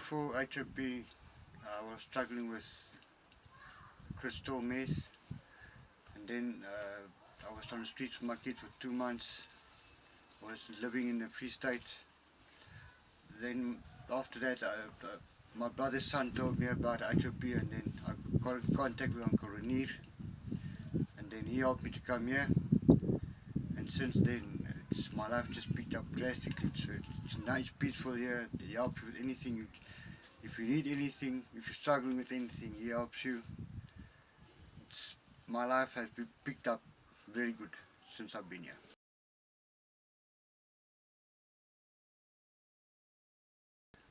before HOP, I was struggling with crystal meth, and then I was on the streets with my kids for 2 months. I was living in the Free State. Then after that, my brother's son told me about HOP, and then I got in contact with Uncle Renier, and then he helped me to come here. And since then, my life just picked up drastically. It's nice, peaceful here. He helps you with anything. If you need anything, if you're struggling with anything, he helps you. My life has been picked up very good since I've been here.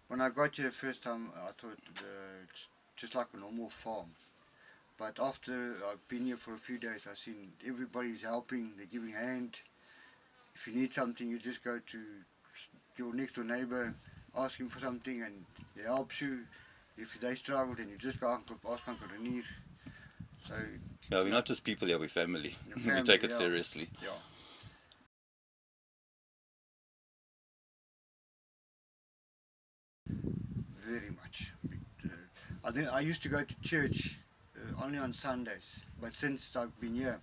When I got here the first time, I thought it's just like a normal farm. But after I've been here for a few days, I've seen everybody's helping, they're giving a hand. If you need something, you just go to your next door neighbor, ask him for something, and he helps you. If they struggle, then you just go ask Uncle Renier. So Yeah, we're not just people here, we're family. Family, We take it yeah. seriously. Yeah. Very much. I used to go to church only on Sundays, but since I've been here,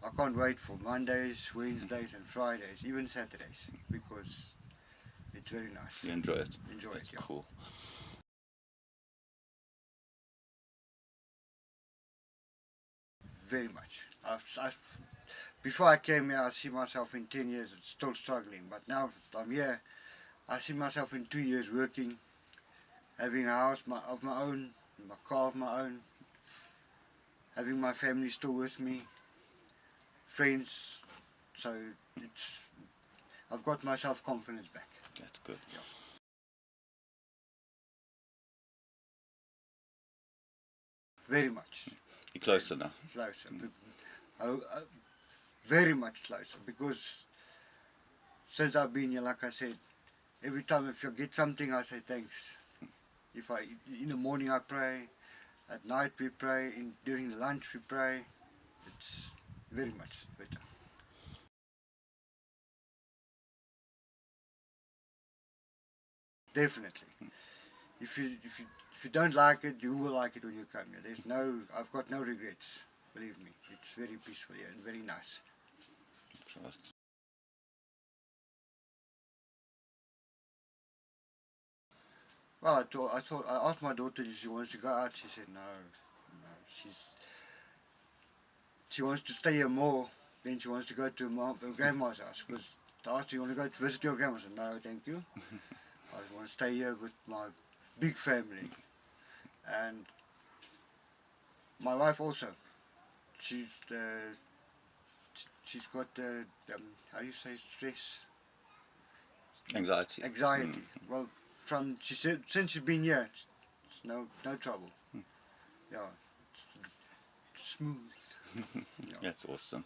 I can't wait for Mondays, Wednesdays and Fridays, even Saturdays, because it's very nice. You enjoy it. Enjoy That's it, yeah. cool. Very much. Before I came here, I see myself in 10 years still struggling, but now I'm here, I see myself in 2 years working, having a house of my own, my car of my own, having my family still with me, friends, so I've got my self-confidence back. That's good. Yeah. Very much. You're closer now. Closer. Very much closer, because since I've been here, like I said, every time if I get something, I say thanks. In the morning I pray, at night we pray, during the lunch we pray. It's very much better. Definitely. If you don't like it, you will like it when you come here. I've got no regrets. Believe me, it's very peaceful here and very nice. Well, I asked my daughter if she wants to go out. She said no. She wants to stay here more. Then she wants to go to her grandma's house. Because I asked her, you want to go to visit your grandma? She said no, thank you. I want to stay here with my big family. And my wife also. She's got how do you say, stress? Anxiety. Anxiety. Well, she said since she's been here, it's no trouble. Yeah, it's smooth. Yeah. That's awesome.